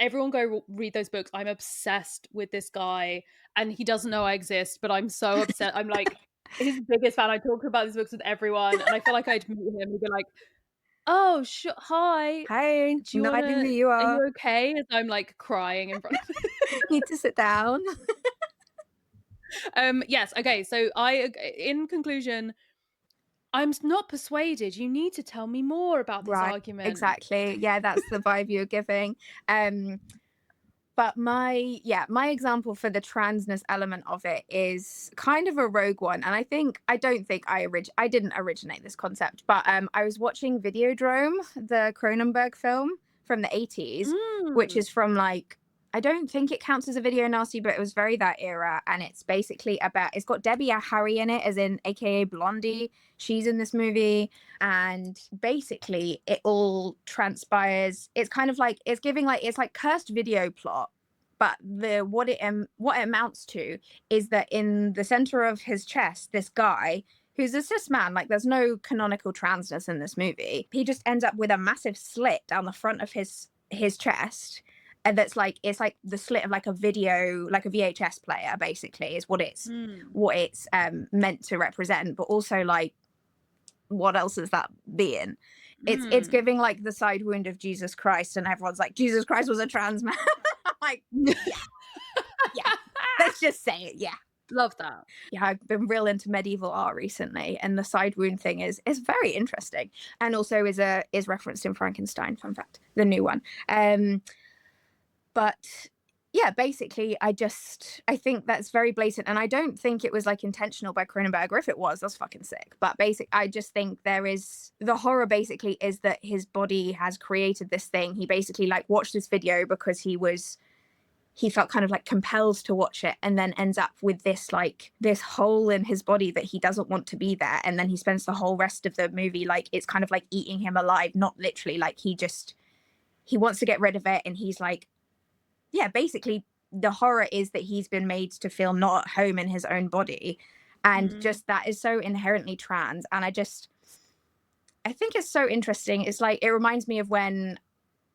everyone go read those books. I'm obsessed with this guy, and he doesn't know I exist, but I'm so upset. I'm like his biggest fan. I talk about these books with everyone, and I feel like I'd meet him and be like, "Oh, hi, do you want to? You are you okay?" As I'm like crying in front of him. Need to sit down. Yes. Okay. So in conclusion, I'm not persuaded. You need to tell me more about this argument. Exactly. Yeah, that's the vibe you're giving. But my example for the transness element of it is kind of a rogue one. And I don't think I didn't originate this concept, but I was watching Videodrome, the Cronenberg film from the 80s, which is from like, I don't think it counts as a video nasty, but it was very that era. And it's basically it's got Debbie Harry in it, as in AKA Blondie. She's in this movie. And basically it all transpires. It's kind of like, it's like cursed video plot. But what it amounts to is that in the center of his chest, this guy who's a cis man, like there's no canonical transness in this movie, he just ends up with a massive slit down the front of his chest. And that's like, it's like the slit of like a video, like a VHS player, basically, is what it's meant to represent. But also like, what else is that being? It's giving like the side wound of Jesus Christ, and everyone's like, Jesus Christ was a trans man. I'm like, yeah, let's just say it. Yeah. Love that. Yeah, I've been real into medieval art recently, and the side wound thing is very interesting, and also is referenced in Frankenstein. Fun fact, the new one. But yeah, basically, I think that's very blatant, and I don't think it was like intentional by Cronenberg, or if it was, that's fucking sick. But I just think the horror basically is that his body has created this thing. He basically like watched this video because he was he felt kind of like compelled to watch it, and then ends up with this like this hole in his body that he doesn't want to be there. And then he spends the whole rest of the movie like it's kind of like eating him alive, not literally, like he wants to get rid of it. And he's like, yeah, basically the horror is that he's been made to feel not at home in his own body. And just that is so inherently trans. And I think it's so interesting. It's like, it reminds me of when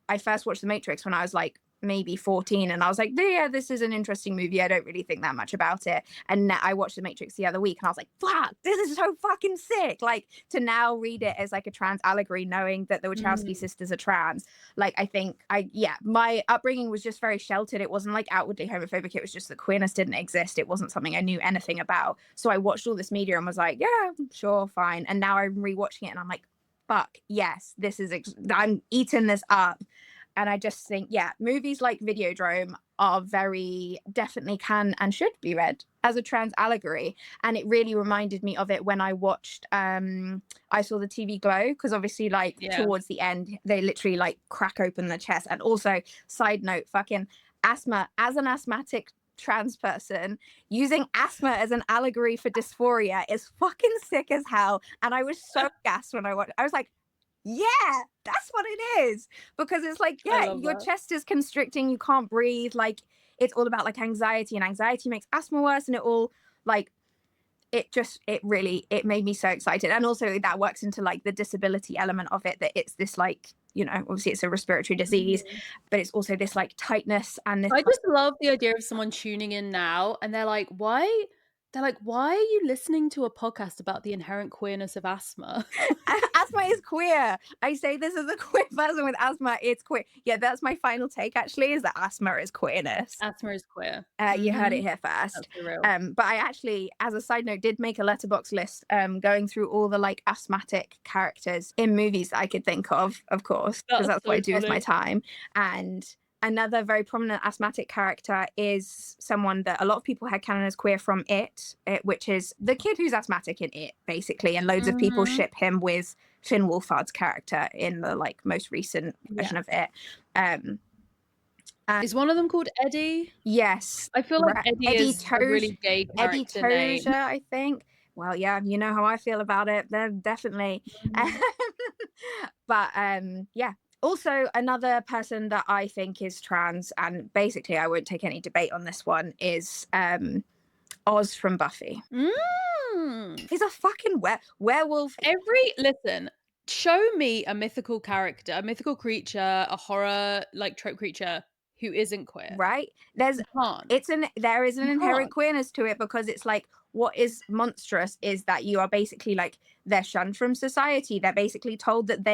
I first watched The Matrix when I was like maybe 14, and I was like, yeah, this is an interesting movie. I don't really think that much about it. And I watched The Matrix the other week and I was like, fuck, this is so fucking sick. Like, to now read it as like a trans allegory, knowing that the Wachowski sisters are trans, like, I think my upbringing was just very sheltered. It wasn't like outwardly homophobic. It was just that queerness didn't exist. It wasn't something I knew anything about. So I watched all this media and was like, yeah, sure, fine. And now I'm rewatching it and I'm like, fuck, yes, this is I'm eating this up. And I just think, yeah, movies like Videodrome are very definitely can and should be read as a trans allegory. And it really reminded me of it when I watched I Saw the TV Glow, because obviously like towards the end they literally like crack open the chest. And also, side note, fucking asthma, as an asthmatic trans person, using asthma as an allegory for dysphoria is fucking sick as hell. And I was so gassed when I watched. I was like, yeah, that's what it is. Because it's like, yeah, your chest is constricting, you can't breathe, like it's all about like anxiety, and anxiety makes asthma worse. And it all like it made me so excited. And also that works into like the disability element of it, that it's this like, you know, obviously it's a respiratory disease, but it's also this like tightness. And this I just love the idea of someone tuning in now and they're like, why are you listening to a podcast about the inherent queerness of asthma? Asthma is queer. I say this as a queer person with asthma. It's queer. Yeah, that's my final take, actually, is that asthma is queerness. Asthma is queer. You heard it here first. But I actually, as a side note, did make a letterbox list going through all the like asthmatic characters in movies that I could think of course, because that's what I do with my time. And another very prominent asthmatic character is someone that a lot of people had canon as queer from It, which is the kid who's asthmatic in It, basically. And loads of people ship him with Finn Wolfhard's character in the like most recent version of It. Is one of them called Eddie? Yes. I feel like Eddie is a really gay character name. I think. Well, yeah, you know how I feel about it. They're definitely. But yeah. Also, another person that I think is trans, and basically I won't take any debate on this one, is Oz from Buffy. He's a fucking werewolf. Listen, show me a mythical character, a mythical creature, a horror like trope creature who isn't queer. Right? There is an inherent queerness to it, because it's like, what is monstrous is that you are basically like, they're shunned from society. They're basically told that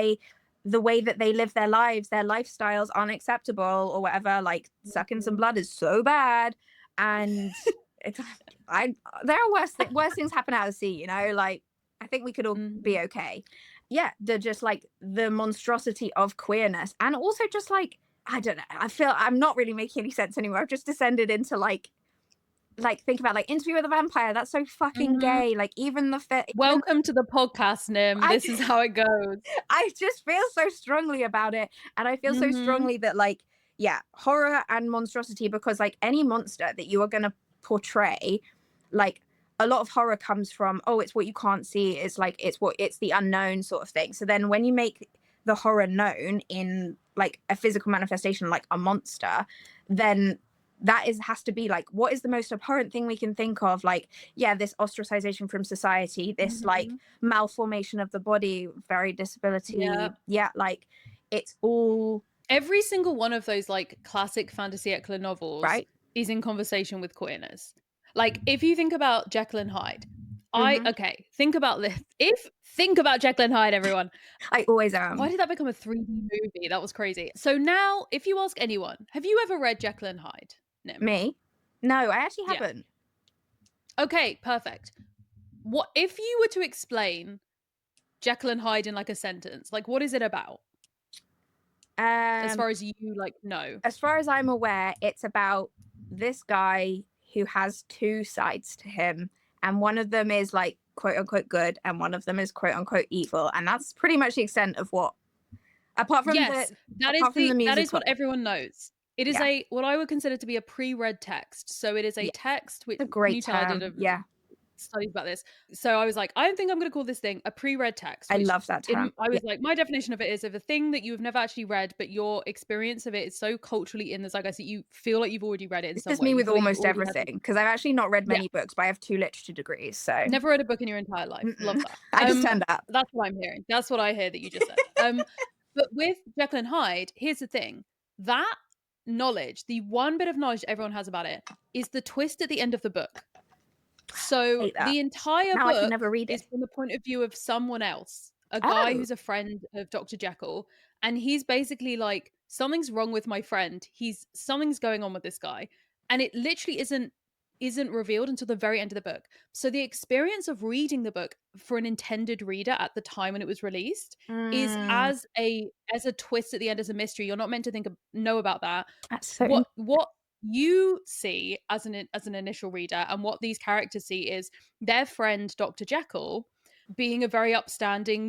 the way that they live their lives, their lifestyles aren't acceptable or whatever, like sucking some blood is so bad. And there are worse things happen out of the sea, you know, like I think we could all be okay. Yeah, just like the monstrosity of queerness. And also just like, I don't know, I feel I'm not really making any sense anymore. I've just descended into like think about like Interview with a Vampire. That's so fucking gay. Like even the welcome to the podcast, Nim. This is how it goes. I just feel so strongly about it, and I feel so strongly that like, yeah, horror and monstrosity, because like any monster that you are going to portray, like a lot of horror comes from, oh, it's what you can't see, it's like it's the unknown sort of thing. So then when you make the horror known in like a physical manifestation like a monster, then that has to be like, what is the most abhorrent thing we can think of? Like, yeah, this ostracization from society, this like malformation of the body, very disability. Yeah, like it's all. Every single one of those like classic fantasy eclat novels is in conversation with queerness. Like if you think about Jekyll and Hyde, think about this. Think about Jekyll and Hyde, everyone. I always am. Why did that become a 3D movie? That was crazy. So now, if you ask anyone, have you ever read Jekyll and Hyde? Nim? Me? No, I actually haven't. Okay, perfect. What if you were to explain Jekyll and Hyde in like a sentence? Like, what is it about? As far as you like know. As far as I'm aware, it's about this guy who has two sides to him, and one of them is like quote unquote good, and one of them is quote unquote evil, and that's pretty much the extent of what. Apart from that is what everyone knows. It is what I would consider to be a pre-read text. So it is a text which, a great can you tell I did term. studies about this. So I was like, I don't think I'm going to call this thing a pre-read text. I love that term. I was like, my definition of it is of a thing that you've never actually read, but your experience of it is so culturally in the zeitgeist that you feel like you've already read it in some way. This is me with almost everything, because I've actually not read many books, but I have 2 literature degrees, so. Never read a book in your entire life. Love that. I just turned up. That's what I'm hearing. That's what I hear that you just said. But with Jekyll and Hyde, here's the thing. That knowledge, the one bit of knowledge everyone has about it, is the twist at the end of the book. So the entire book I can never read it. is from the point of view of someone else, a guy who's a friend of Dr. Jekyll, and he's basically like, something's wrong with my friend. Something's going on with this guy, and it literally isn't revealed until the very end of the book. So the experience of reading the book for an intended reader at the time when it was released is as a twist at the end, as a mystery. You're not meant to know about that. That's so what you see as an initial reader, and what these characters see, is their friend Dr. Jekyll being a very upstanding,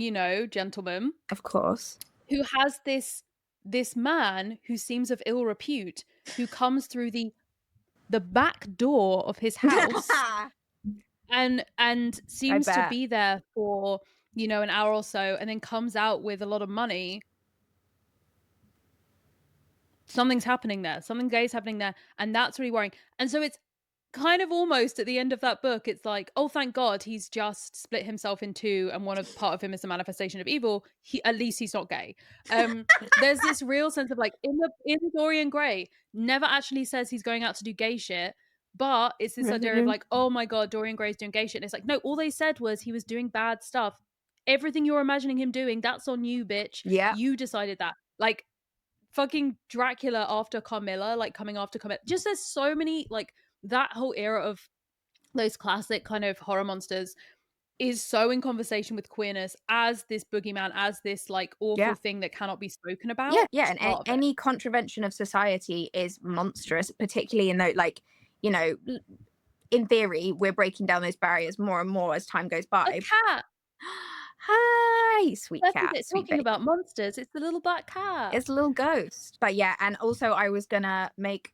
gentleman, of course, who has this man who seems of ill repute, who comes through the back door of his house and seems to be there for an hour or so, and then comes out with a lot of money. Something's happening there. Something gay's happening there. And that's really worrying. And so it's kind of almost at the end of that book, it's like, oh, thank God he's just split himself in two, and part of him is a manifestation of evil. At least he's not gay. There's this real sense of like, in Dorian Gray, never actually says he's going out to do gay shit, but it's this idea of like, oh my God, Dorian Gray's doing gay shit. And it's like, no, all they said was he was doing bad stuff. Everything you're imagining him doing, that's on you, bitch. Yeah. You decided that. Like, fucking Dracula after Carmilla, like coming after Carmilla. Just there's so many, like, that whole era of those classic kind of horror monsters is so in conversation with queerness as this boogeyman, as this like awful thing that cannot be spoken about. And any contravention of society is monstrous, particularly in those, like, in theory, we're breaking down those barriers more and more as time goes by. A cat. Hi, sweet cat. Talking about monsters, it's the little black cat. It's a little ghost. But yeah, and also I was gonna make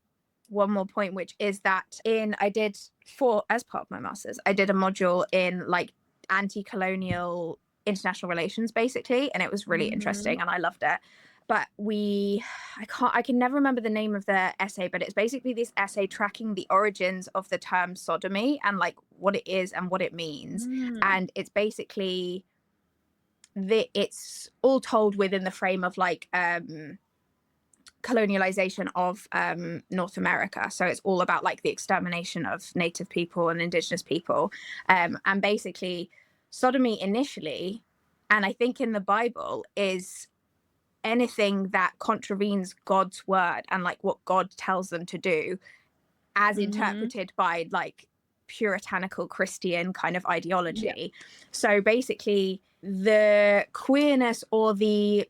one more point, which is that as part of my master's, I did a module in like anti-colonial international relations, basically, and it was really interesting and I loved it. But I can never remember the name of the essay, but it's basically this essay tracking the origins of the term sodomy and like what it is and what it means. And it's basically it's all told within the frame of like colonialization of North America. So it's all about like the extermination of Native people and Indigenous people. And basically sodomy initially, and I think in the Bible, is anything that contravenes God's word and like what God tells them to do, as interpreted by like puritanical Christian kind of ideology. So basically the queerness or the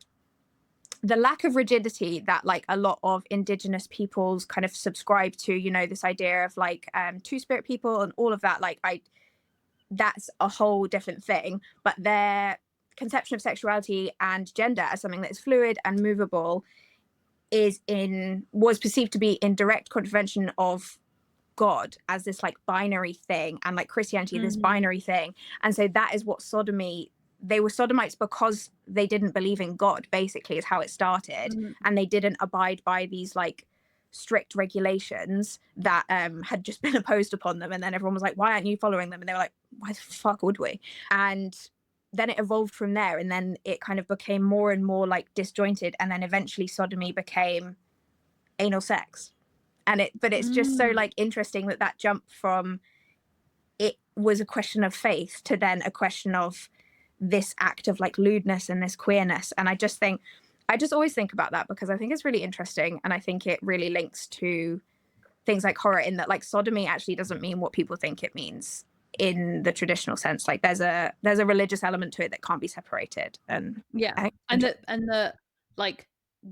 lack of rigidity that like a lot of Indigenous peoples kind of subscribe to, this idea of like two-spirit people and all of that, like that's a whole different thing. But their conception of sexuality and gender as something that is fluid and movable was perceived to be in direct contravention of God as this like binary thing, and like Christianity, this binary thing. And so that is what they were sodomites because they didn't believe in God, basically, is how it started. And they didn't abide by these like strict regulations that had just been imposed upon them. And then everyone was like, why aren't you following them? And they were like, why the fuck would we? And then it evolved from there, and then it kind of became more and more like disjointed, and then eventually sodomy became anal sex. But it's just so like interesting that jump from it was a question of faith to then a question of this act of like lewdness and this queerness. And I just always think about that because I think it's really interesting, and I think it really links to things like horror, in that like sodomy actually doesn't mean what people think it means in the traditional sense. Like there's a religious element to it that can't be separated. And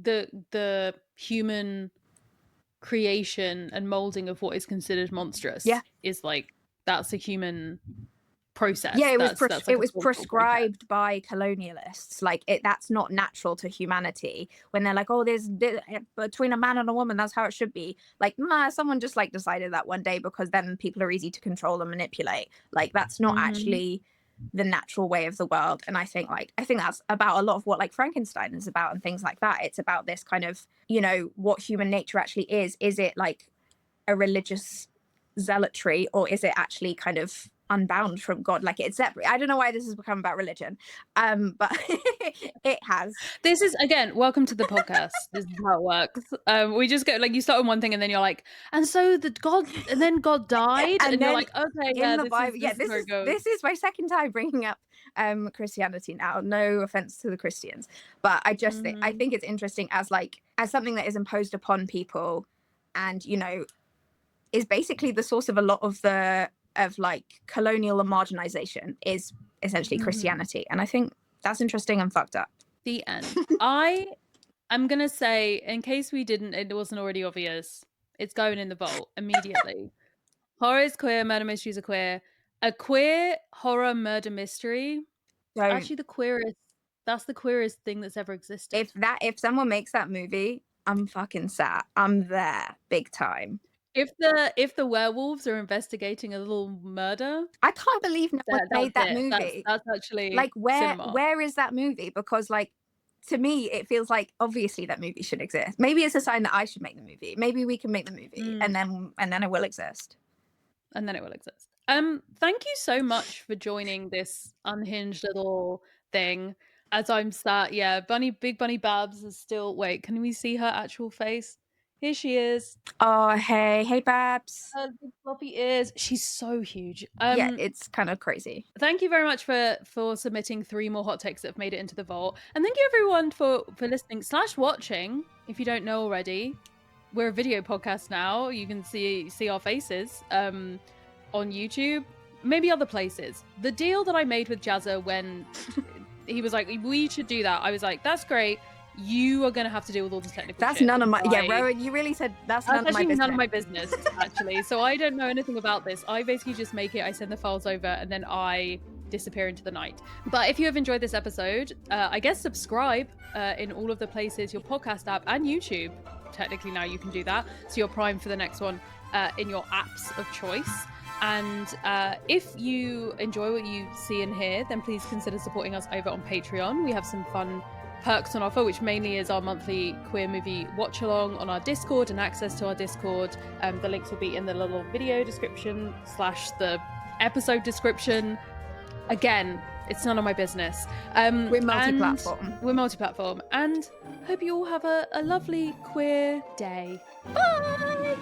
the human creation and molding of what is considered monstrous is like, that's a human process. Yeah, it was like prescribed by colonialists. Like that's not natural to humanity. When they're like, oh, there's between a man and a woman, that's how it should be. Like, nah, someone just like decided that one day because then people are easy to control and manipulate. Like that's not actually the natural way of the world. And I think that's about a lot of what like Frankenstein is about and things like that. It's about this kind of, you know, what human nature actually is. Is it like a religious zealotry, or is it actually kind of unbound from God? Like it's separate. I don't know why this has become about religion, but it has. This is, again, welcome to the podcast. This is how it works. We just go like, you start on one thing and then you're like, and so then God died, and you're like, okay, in the Bible, this is my second time bringing up Christianity now. No offense to the Christians, but I just I think it's interesting as something that is imposed upon people, and you know, is basically the source of a lot of like colonial and marginalization is essentially Christianity. And I think that's interesting and fucked up. The end. I'm gonna say, in case it wasn't already obvious, it's going in the vault immediately. Horror is queer, murder mysteries are queer. A queer horror murder mystery, actually that's the queerest thing that's ever existed. If someone makes that movie, I'm fucking sat. I'm there big time. If the werewolves are investigating a little murder, I can't believe no one made that movie. That's actually like where is that movie? Because like to me it feels like obviously that movie should exist. Maybe it's a sign that I should make the movie. Maybe we can make the movie and then it will exist. And then it will exist. Thank you so much for joining this unhinged little thing. As I'm sat, big bunny Babs is still. Wait, can we see her actual face? Here she is. Oh, hey Babs. Her big floppy ears. She's so huge. Yeah, it's kind of crazy. Thank you very much for submitting 3 more hot takes that have made it into the vault. And thank you everyone for listening / watching. If you don't know already, we're a video podcast now. You can see our faces on YouTube, maybe other places. The deal that I made with Jazza when he was like, we should do that, I was like, that's great. You are going to have to deal with all the technical That's shit. none of my... Yeah, Rowan, you really said that's none of my business. None of my business, actually. So I don't know anything about this. I basically just make it, I send the files over, and then I disappear into the night. But if you have enjoyed this episode, I guess subscribe in all of the places, your podcast app and YouTube. Technically now you can do that. So you're primed for the next one in your apps of choice. And if you enjoy what you see and hear, then please consider supporting us over on Patreon. We have some fun perks on offer, which mainly is our monthly queer movie watch along on our Discord and access to our Discord. The links will be in the little video description / the episode description. Again, it's none of my business. We're multi-platform. And hope you all have a lovely queer day. Bye!